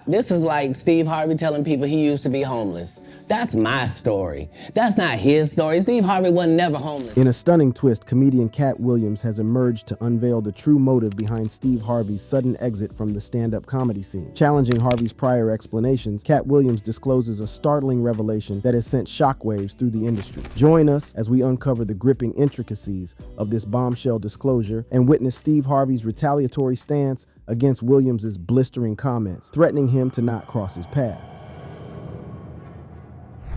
This is like Steve Harvey telling people he used to be homeless. That's my story. That's not his story. Steve Harvey was never homeless. In a stunning twist, comedian Katt Williams has emerged to unveil the true motive behind Steve Harvey's sudden exit from the stand-up comedy scene. Challenging Harvey's prior explanations, Katt Williams discloses a startling revelation that has sent shockwaves through the industry. Join us as we uncover the gripping intricacies of this bombshell disclosure and witness Steve Harvey's retaliatory stance against Williams's blistering comments, threatening him to not cross his path.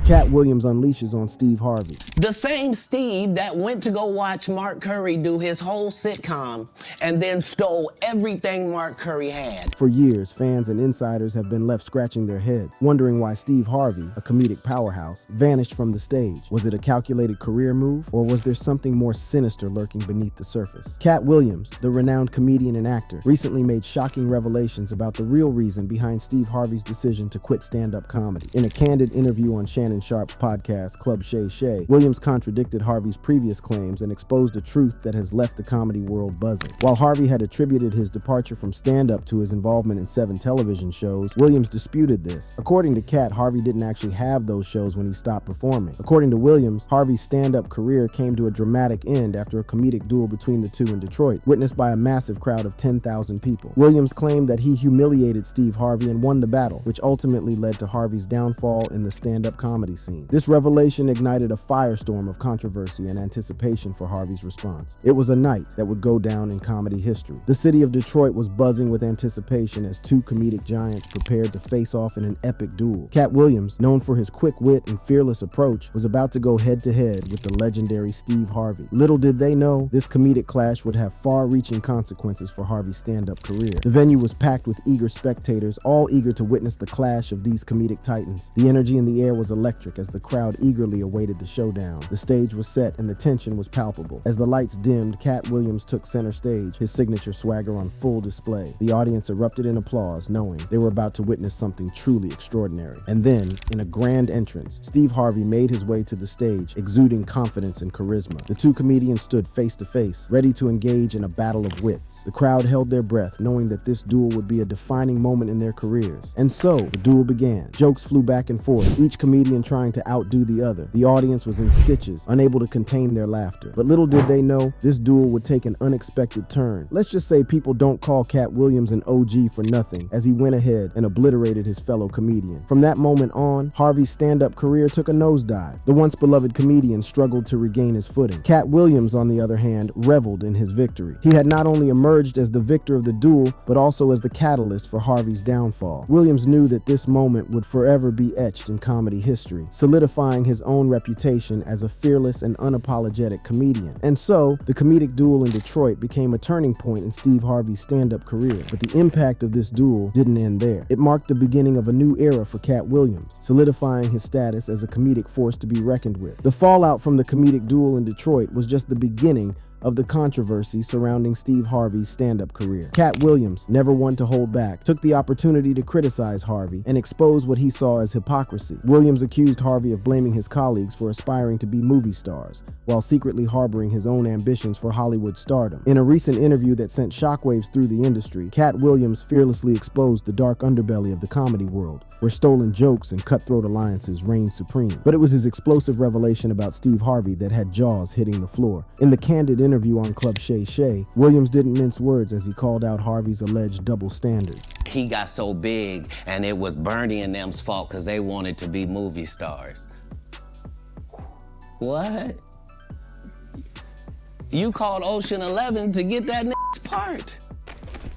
Katt Williams unleashes on Steve Harvey. The same Steve that went to go watch Mark Curry do his whole sitcom and then stole everything Mark Curry had. For years, fans and insiders have been left scratching their heads, wondering why Steve Harvey, a comedic powerhouse, vanished from the stage. Was it a calculated career move, or was there something more sinister lurking beneath the surface? Katt Williams, the renowned comedian and actor, recently made shocking revelations about the real reason behind Steve Harvey's decision to quit stand-up comedy. In a candid interview on Shannon Sharp's podcast, Club Shay Shay, Williams contradicted Harvey's previous claims and exposed a truth that has left the comedy world buzzing. While Harvey had attributed his departure from stand-up to his involvement in 7 television shows, Williams disputed this. According to Katt, Harvey didn't actually have those shows when he stopped performing. According to Williams, Harvey's stand-up career came to a dramatic end after a comedic duel between the two in Detroit, witnessed by a massive crowd of 10,000 people. Williams claimed that he humiliated Steve Harvey and won the battle, which ultimately led to Harvey's downfall in the stand-up comedy scene. This revelation ignited a firestorm of controversy and anticipation for Harvey's response. It was a night that would go down in comedy history. The city of Detroit was buzzing with anticipation as two comedic giants prepared to face off in an epic duel. Katt Williams, known for his quick wit and fearless approach, was about to go head-to-head with the legendary Steve Harvey. Little did they know, this comedic clash would have far-reaching consequences for Harvey's stand-up career. The venue was packed with eager spectators, all eager to witness the clash of these comedic titans. The energy in the air was electric as the crowd eagerly awaited the showdown. The stage was set and the tension was palpable. As the lights dimmed, Katt Williams took center stage, his signature swagger on full display. The audience erupted in applause, knowing they were about to witness something truly extraordinary. And then, in a grand entrance, Steve Harvey made his way to the stage, exuding confidence and charisma. The two comedians stood face to face, ready to engage in a battle of wits. The crowd held their breath, knowing that this duel would be a defining moment in their careers. And so, the duel began. Jokes flew back and forth, each comedian trying to outdo the other. The audience was in stitches, unable to contain their laughter. But little did they know, this duel would take an unexpected turn. Let's just say people don't call Katt Williams an OG for nothing, as he went ahead and obliterated his fellow comedian. From that moment on, Harvey's stand-up career took a nosedive. The once beloved comedian struggled to regain his footing. Katt Williams, on the other hand, reveled in his victory. He had not only emerged as the victor of the duel, but also as the catalyst for Harvey's downfall. Williams knew that this moment would forever be etched in comedy history, solidifying his own reputation as a fearless and unapologetic comedian. And so, the comedic duel in Detroit became a turning point in Steve Harvey's stand-up career. But the impact of this duel didn't end there. It marked the beginning of a new era for Katt Williams, solidifying his status as a comedic force to be reckoned with. The fallout from the comedic duel in Detroit was just the beginning of the controversy surrounding Steve Harvey's stand-up career. Katt Williams, never one to hold back, took the opportunity to criticize Harvey and expose what he saw as hypocrisy. Williams accused Harvey of blaming his colleagues for aspiring to be movie stars, while secretly harboring his own ambitions for Hollywood stardom. In a recent interview that sent shockwaves through the industry, Katt Williams fearlessly exposed the dark underbelly of the comedy world, where stolen jokes and cutthroat alliances reigned supreme. But it was his explosive revelation about Steve Harvey that had jaws hitting the floor. In the candid interview on Club Shay Shay, Williams didn't mince words as he called out Harvey's alleged double standards. He got so big and it was Bernie and them's fault because they wanted to be movie stars. What? You called Ocean 11 to get that nigga's part.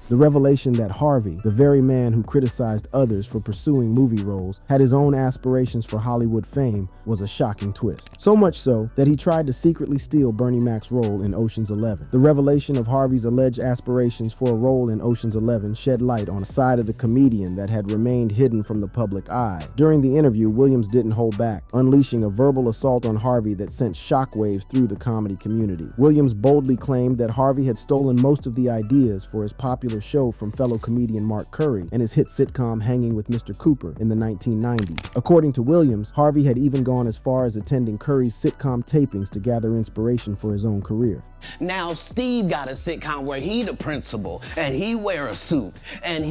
The revelation that Harvey, the very man who criticized others for pursuing movie roles, had his own aspirations for Hollywood fame was a shocking twist. So much so that he tried to secretly steal Bernie Mac's role in Ocean's 11. The revelation of Harvey's alleged aspirations for a role in Ocean's 11 shed light on a side of the comedian that had remained hidden from the public eye. During the interview, Williams didn't hold back, unleashing a verbal assault on Harvey that sent shockwaves through the comedy community. Williams boldly claimed that Harvey had stolen most of the ideas for his popular show from fellow comedian Mark Curry and his hit sitcom Hanging with Mr. Cooper in the 1990s. According to Williams, Harvey had even gone as far as attending Curry's sitcom tapings to gather inspiration for his own career. Now Steve got a sitcom where he the principal and he wear a suit and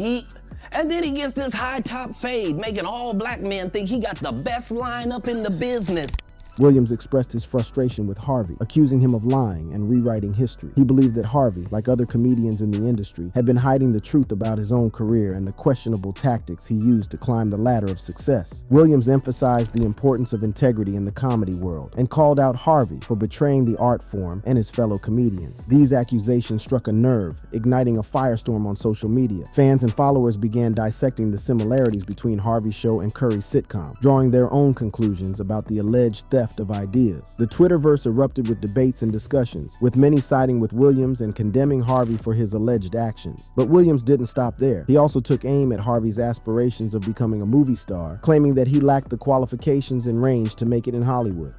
And then he gets this high top fade, making all black men think he got the best lineup in the business. Williams expressed his frustration with Harvey, accusing him of lying and rewriting history. He believed that Harvey, like other comedians in the industry, had been hiding the truth about his own career and the questionable tactics he used to climb the ladder of success. Williams emphasized the importance of integrity in the comedy world and called out Harvey for betraying the art form and his fellow comedians. These accusations struck a nerve, igniting a firestorm on social media. Fans and followers began dissecting the similarities between Harvey's show and Curry's sitcom, drawing their own conclusions about the alleged theft of ideas. The Twitterverse erupted with debates and discussions, with many siding with Williams and condemning Harvey for his alleged actions. But Williams didn't stop there. He also took aim at Harvey's aspirations of becoming a movie star, claiming that he lacked the qualifications and range to make it in Hollywood.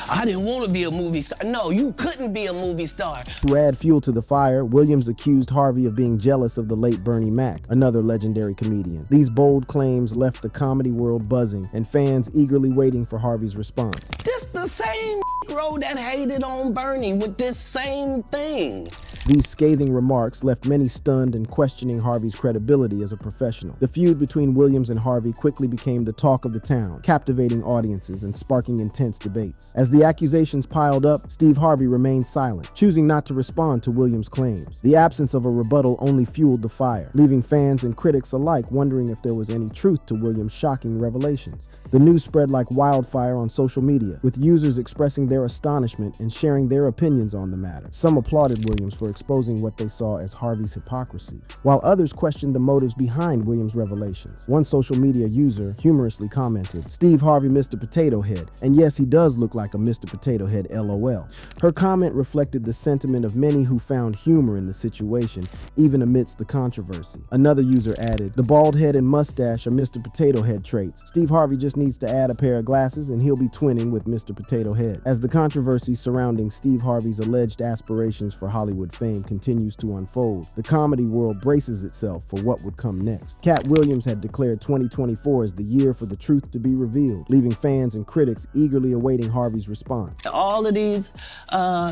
I didn't want to be a movie star. No, you couldn't be a movie star. To add fuel to the fire, Williams accused Harvey of being jealous of the late Bernie Mac, another legendary comedian. These bold claims left the comedy world buzzing and fans eagerly waiting for Harvey's response. This the same bro that hated on Bernie with this same thing. These scathing remarks left many stunned and questioning Harvey's credibility as a professional. The feud between Williams and Harvey quickly became the talk of the town, captivating audiences and sparking intense debates. As the accusations piled up, Steve Harvey remained silent, choosing not to respond to Williams' claims. The absence of a rebuttal only fueled the fire, leaving fans and critics alike wondering if there was any truth to Williams' shocking revelations. The news spread like wildfire on social media, with users expressing their astonishment and sharing their opinions on the matter. Some applauded Williams for exposing what they saw as Harvey's hypocrisy, while others questioned the motives behind Williams' revelations. One social media user humorously commented, "Steve Harvey, Mr. Potato Head, and yes, he does look like a Mr. Potato Head, LOL." Her comment reflected the sentiment of many who found humor in the situation, even amidst the controversy. Another user added, "The bald head and mustache are Mr. Potato Head traits. Steve Harvey just needs to add a pair of glasses and he'll be twinning with Mr. Potato Head." As the controversy surrounding Steve Harvey's alleged aspirations for Hollywood fame continues to unfold, the comedy world braces itself for what would come next. Katt Williams had declared 2024 as the year for the truth to be revealed, leaving fans and critics eagerly awaiting Harvey's response. All of these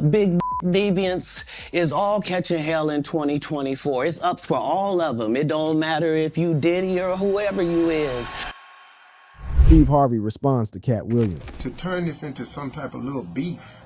big deviants is all catching hell in 2024. It's up for all of them. It don't matter if you Diddy or whoever you is. Steve Harvey responds to Katt Williams. To turn this into some type of little beef,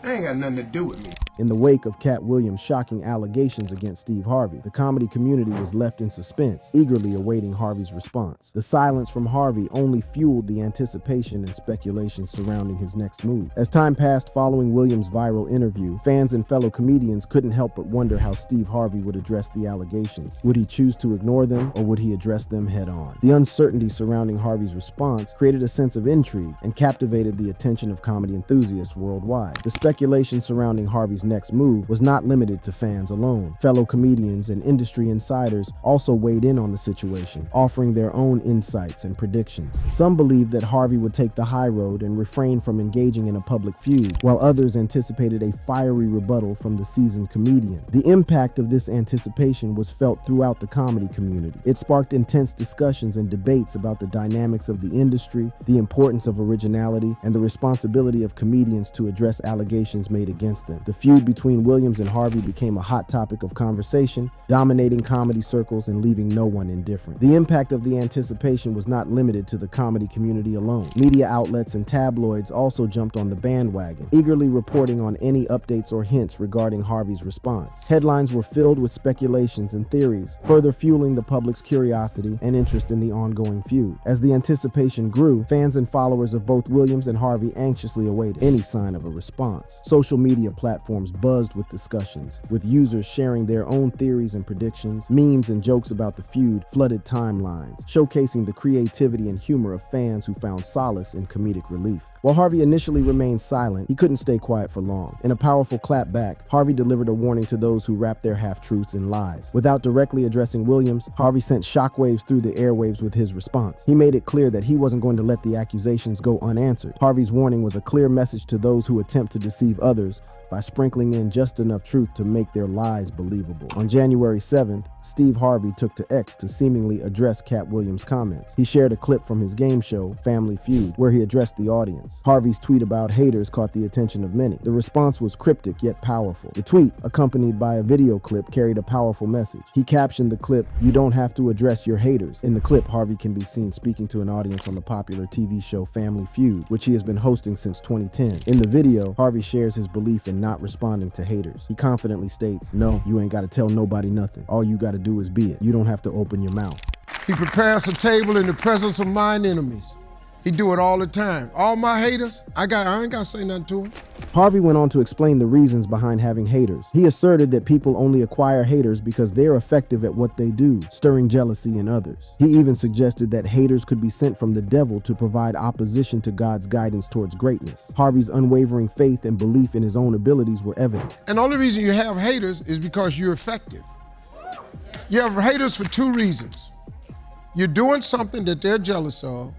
that ain't got nothing to do with me. In the wake of Katt Williams' shocking allegations against Steve Harvey, the comedy community was left in suspense, eagerly awaiting Harvey's response. The silence from Harvey only fueled the anticipation and speculation surrounding his next move. As time passed following Williams' viral interview, fans and fellow comedians couldn't help but wonder how Steve Harvey would address the allegations. Would he choose to ignore them, or would he address them head-on? The uncertainty surrounding Harvey's response created a sense of intrigue and captivated the attention of comedy enthusiasts worldwide. The speculation surrounding Harvey's next move was not limited to fans alone. Fellow comedians and industry insiders also weighed in on the situation, offering their own insights and predictions. Some believed that Harvey would take the high road and refrain from engaging in a public feud, while others anticipated a fiery rebuttal from the seasoned comedian. The impact of this anticipation was felt throughout the comedy community. It sparked intense discussions and debates about the dynamics of the industry, the importance of originality, and the responsibility of comedians to address allegations made against them. The feud between Williams and Harvey became a hot topic of conversation, dominating comedy circles and leaving no one indifferent. The impact of the anticipation was not limited to the comedy community alone. Media outlets and tabloids also jumped on the bandwagon, eagerly reporting on any updates or hints regarding Harvey's response. Headlines were filled with speculations and theories, further fueling the public's curiosity and interest in the ongoing feud. As the anticipation grew, fans and followers of both Williams and Harvey anxiously awaited any sign of a response. Social media platforms buzzed with discussions, with users sharing their own theories and predictions. Memes and jokes about the feud flooded timelines, showcasing the creativity and humor of fans who found solace in comedic relief. While Harvey initially remained silent, he couldn't stay quiet for long. In a powerful clapback, Harvey delivered a warning to those who wrapped their half-truths in lies. Without directly addressing Williams, Harvey sent shockwaves through the airwaves with his response. He made it clear that he wasn't going to let the accusations go unanswered. Harvey's warning was a clear message to those who attempt to deceive others by sprinkling in just enough truth to make their lies believable. On January 7th, Steve Harvey took to X to seemingly address Katt Williams' comments. He shared a clip from his game show, Family Feud, where he addressed the audience. Harvey's tweet about haters caught the attention of many. The response was cryptic yet powerful. The tweet, accompanied by a video clip, carried a powerful message. He captioned the clip, "You don't have to address your haters." In the clip, Harvey can be seen speaking to an audience on the popular TV show Family Feud, which he has been hosting since 2010. In the video, Harvey shares his belief in not responding to haters. He confidently states, "No, you ain't gotta tell nobody nothing. All you gotta do is be it. You don't have to open your mouth." He prepares a table in the presence of mine enemies. He do it all the time. All my haters, I ain't gotta say nothing to them. Harvey went on to explain the reasons behind having haters. He asserted that people only acquire haters because they're effective at what they do, stirring jealousy in others. He even suggested that haters could be sent from the devil to provide opposition to God's guidance towards greatness. Harvey's unwavering faith and belief in his own abilities were evident. And the only reason you have haters is because you're effective. You have haters for two reasons. You're doing something that they're jealous of,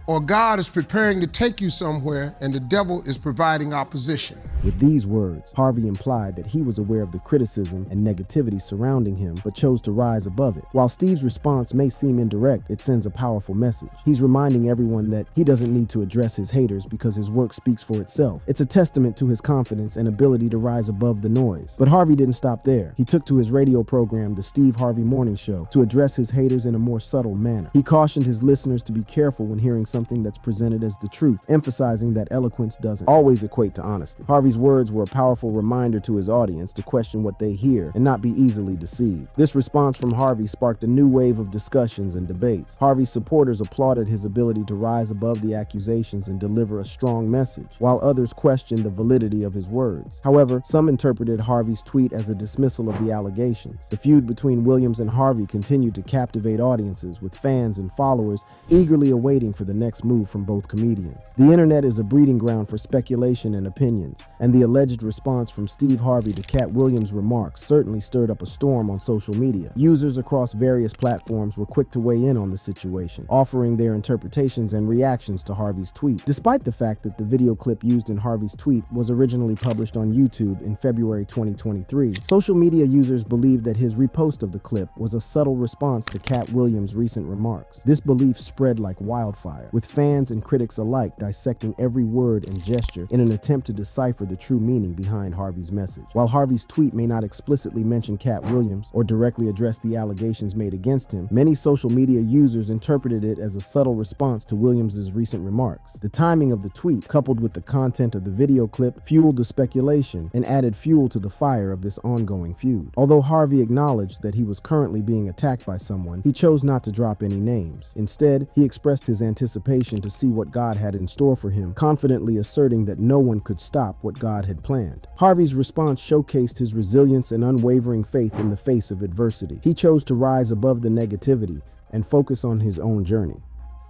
or God is preparing to take you somewhere and the devil is providing opposition. With these words, Harvey implied that he was aware of the criticism and negativity surrounding him, but chose to rise above it. While Steve's response may seem indirect, it sends a powerful message. He's reminding everyone that he doesn't need to address his haters because his work speaks for itself. It's a testament to his confidence and ability to rise above the noise. But Harvey didn't stop there. He took to his radio program, The Steve Harvey Morning Show, to address his haters in a more subtle manner. He cautioned his listeners to be careful when hearing something that's presented as the truth, emphasizing that eloquence doesn't always equate to honesty. Harvey's words were a powerful reminder to his audience to question what they hear and not be easily deceived. This response from Harvey sparked a new wave of discussions and debates. Harvey's supporters applauded his ability to rise above the accusations and deliver a strong message, while others questioned the validity of his words. However, some interpreted Harvey's tweet as a dismissal of the allegations. The feud between Williams and Harvey continued to captivate audiences, with fans and followers eagerly awaiting for the next move from both comedians. The internet is a breeding ground for speculation and opinions, and the alleged response from Steve Harvey to Katt Williams' remarks certainly stirred up a storm on social media. Users across various platforms were quick to weigh in on the situation, offering their interpretations and reactions to Harvey's tweet. Despite the fact that the video clip used in Harvey's tweet was originally published on YouTube in February 2023, social media users believed that his repost of the clip was a subtle response to Katt Williams' recent remarks. This belief spread like wildfire, with fans and critics alike dissecting every word and gesture in an attempt to decipher the true meaning behind Harvey's message. While Harvey's tweet may not explicitly mention Katt Williams or directly address the allegations made against him, many social media users interpreted it as a subtle response to Williams' recent remarks. The timing of the tweet, coupled with the content of the video clip, fueled the speculation and added fuel to the fire of this ongoing feud. Although Harvey acknowledged that he was currently being attacked by someone, he chose not to drop any names. Instead, he expressed his anticipation to see what God had in store for him, confidently asserting that no one could stop what God had planned. Harvey's response showcased his resilience and unwavering faith in the face of adversity. He chose to rise above the negativity and focus on his own journey.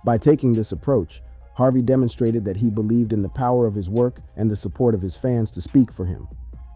By taking this approach, Harvey demonstrated that he believed in the power of his work and the support of his fans to speak for him.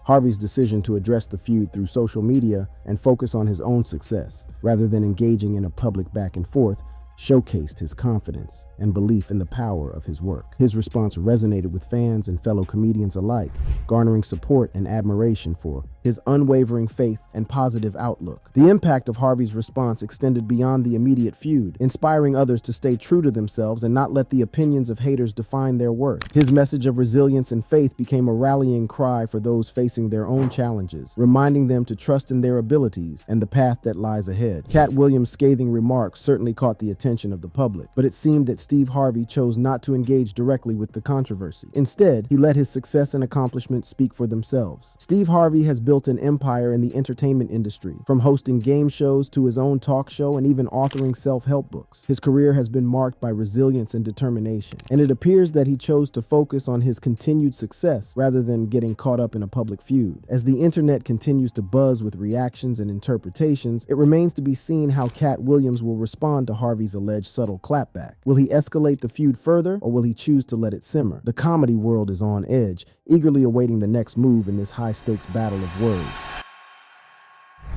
Harvey's decision to address the feud through social media and focus on his own success, rather than engaging in a public back and forth, showcased his confidence and belief in the power of his work. His response resonated with fans and fellow comedians alike, garnering support and admiration for his unwavering faith and positive outlook. The impact of Harvey's response extended beyond the immediate feud, inspiring others to stay true to themselves and not let the opinions of haters define their worth. His message of resilience and faith became a rallying cry for those facing their own challenges, reminding them to trust in their abilities and the path that lies ahead. Katt Williams' scathing remarks certainly caught the attention of the public, but it seemed that Steve Harvey chose not to engage directly with the controversy. Instead, he let his success and accomplishments speak for themselves. Steve Harvey has built an empire in the entertainment industry, from hosting game shows to his own talk show and even authoring self-help books. His career has been marked by resilience and determination, and it appears that he chose to focus on his continued success rather than getting caught up in a public feud. As the internet continues to buzz with reactions and interpretations, it remains to be seen how Katt Williams will respond to Harvey's alleged subtle clapback. Will he escalate the feud further, or will he choose to let it simmer? The comedy world is on edge, eagerly awaiting the next move in this high-stakes battle of words.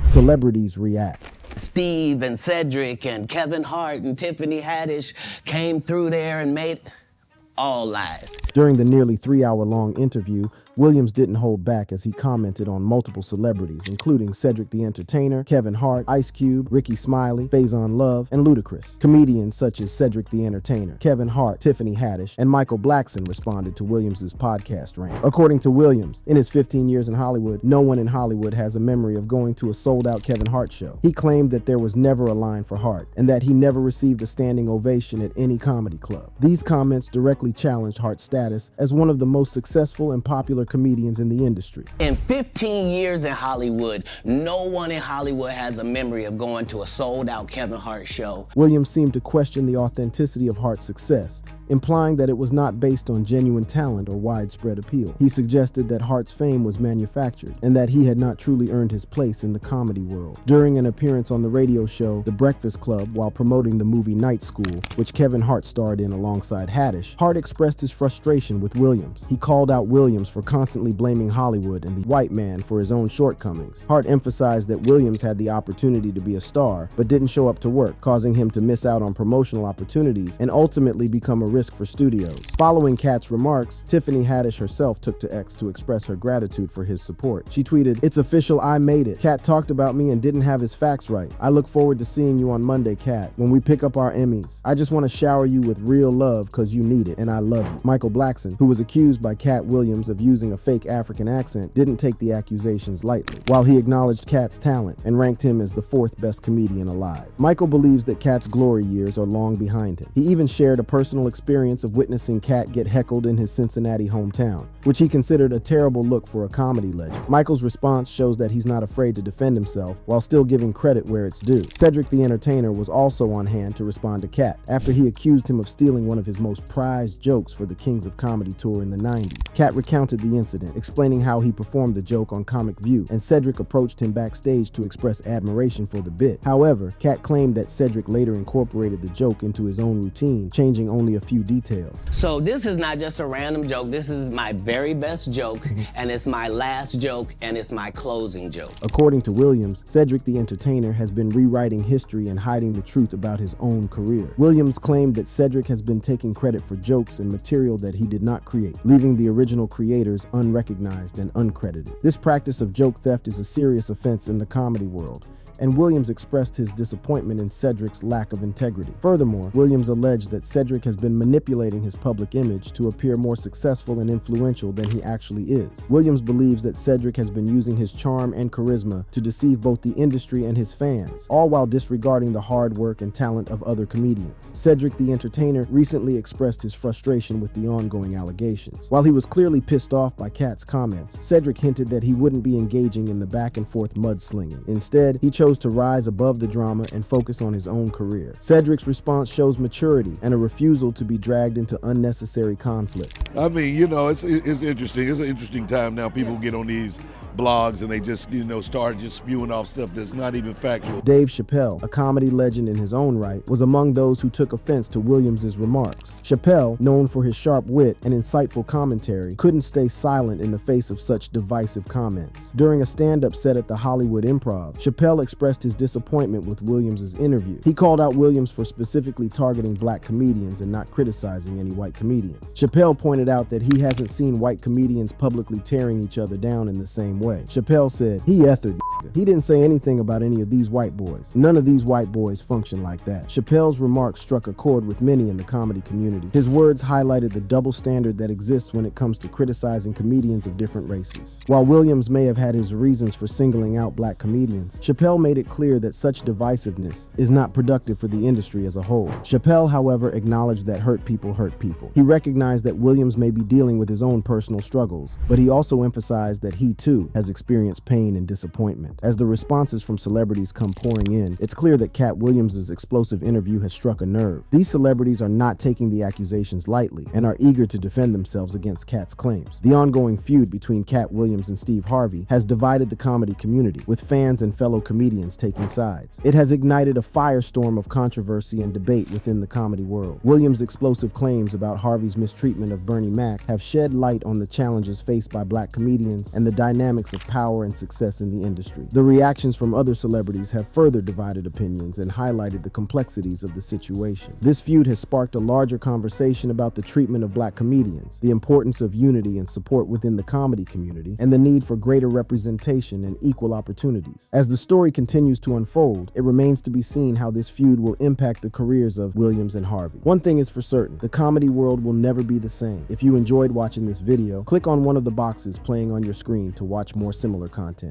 Celebrities react. Steve and Cedric and Kevin Hart and Tiffany Haddish came through there and made... All lies. During the nearly 3-hour-long interview, Williams didn't hold back as he commented on multiple celebrities, including Cedric the Entertainer, Kevin Hart, Ice Cube, Ricky Smiley, Faison Love, and Ludacris. Comedians such as Cedric the Entertainer, Kevin Hart, Tiffany Haddish, and Michael Blackson responded to Williams' podcast rant. According to Williams, in his 15 years in Hollywood, no one in Hollywood has a memory of going to a sold-out Kevin Hart show. He claimed that there was never a line for Hart, and that he never received a standing ovation at any comedy club. These comments directly challenged Hart's status as one of the most successful and popular comedians in the industry. In 15 years in Hollywood, no one in Hollywood has a memory of going to a sold-out Kevin Hart show. Williams seemed to question the authenticity of Hart's success, implying that it was not based on genuine talent or widespread appeal. He suggested that Hart's fame was manufactured and that he had not truly earned his place in the comedy world. During an appearance on the radio show The Breakfast Club while promoting the movie Night School, which Kevin Hart starred in alongside Haddish, Hart expressed his frustration with Williams. He called out Williams for constantly blaming Hollywood and the white man for his own shortcomings. Hart emphasized that Williams had the opportunity to be a star, but didn't show up to work, causing him to miss out on promotional opportunities and ultimately become a risk for studios. Following Katt's remarks, Tiffany Haddish herself took to X to express her gratitude for his support. She tweeted, "It's official, I made it. Katt talked about me and didn't have his facts right. I look forward to seeing you on Monday, Katt, when we pick up our Emmys. I just want to shower you with real love cause you need it, and I love you." Michael Blackson, who was accused by Katt Williams of using a fake African accent, didn't take the accusations lightly. While he acknowledged Katt's talent and ranked him as the 4th best comedian alive, Michael believes that Katt's glory years are long behind him. He even shared a personal experience of witnessing Katt get heckled in his Cincinnati hometown, which he considered a terrible look for a comedy legend. Michael's response shows that he's not afraid to defend himself while still giving credit where it's due. Cedric the Entertainer was also on hand to respond to Katt after he accused him of stealing one of his most prized jokes for the Kings of Comedy tour in the 90s. Katt recounted the incident, explaining how he performed the joke on Comic View, and Cedric approached him backstage to express admiration for the bit. However, Katt claimed that Cedric later incorporated the joke into his own routine, changing only a few details. So this is not just a random joke. This is my very best joke, and it's my last joke, and it's my closing joke. According to Williams, Cedric the Entertainer has been rewriting history and hiding the truth about his own career. Williams claimed that Cedric has been taking credit for jokes and material that he did not create, leaving the original creators unrecognized and uncredited. This practice of joke theft is a serious offense in the comedy world, and Williams expressed his disappointment in Cedric's lack of integrity. Furthermore, Williams alleged that Cedric has been manipulating his public image to appear more successful and influential than he actually is. Williams believes that Cedric has been using his charm and charisma to deceive both the industry and his fans, all while disregarding the hard work and talent of other comedians. Cedric the Entertainer recently expressed his frustration with the ongoing allegations. While he was clearly pissed off by Katt's comments, Cedric hinted that he wouldn't be engaging in the back-and-forth mudslinging. Instead, he chose to rise above the drama and focus on his own career. Cedric's response shows maturity and a refusal to be dragged into unnecessary conflict. I mean, you know, it's interesting. It's an interesting time now. People get on these blogs and they just, start just spewing off stuff that's not even factual. Dave Chappelle, a comedy legend in his own right, was among those who took offense to Williams' remarks. Chappelle, known for his sharp wit and insightful commentary, couldn't stay silent in the face of such divisive comments. During a stand-up set at the Hollywood Improv, Chappelle expressed his disappointment with Williams' interview. He called out Williams for specifically targeting black comedians and not criticizing any white comedians. Chappelle pointed out that he hasn't seen white comedians publicly tearing each other down in the same way. Chappelle said, "He ethered nigga. He didn't say anything about any of these white boys. None of these white boys function like that." Chappelle's remarks struck a chord with many in the comedy community. His words highlighted the double standard that exists when it comes to criticizing comedians of different races. While Williams may have had his reasons for singling out black comedians, Chappelle made it clear that such divisiveness is not productive for the industry as a whole. Chappelle, however, acknowledged that hurt people hurt people. He recognized that Williams may be dealing with his own personal struggles, but he also emphasized that he too has experienced pain and disappointment. As the responses from celebrities come pouring in, it's clear that Katt Williams' explosive interview has struck a nerve. These celebrities are not taking the accusations lightly and are eager to defend themselves against Katt's claims. The ongoing feud between Katt Williams and Steve Harvey has divided the comedy community, with fans and fellow comedians comedians taking sides. It has ignited a firestorm of controversy and debate within the comedy world. Williams' explosive claims about Harvey's mistreatment of Bernie Mac have shed light on the challenges faced by black comedians and the dynamics of power and success in the industry. The reactions from other celebrities have further divided opinions and highlighted the complexities of the situation. This feud has sparked a larger conversation about the treatment of black comedians, the importance of unity and support within the comedy community, and the need for greater representation and equal opportunities. As the story continues to unfold, it remains to be seen how this feud will impact the careers of Williams and Harvey. One thing is for certain, the comedy world will never be the same. If you enjoyed watching this video, click on one of the boxes playing on your screen to watch more similar content.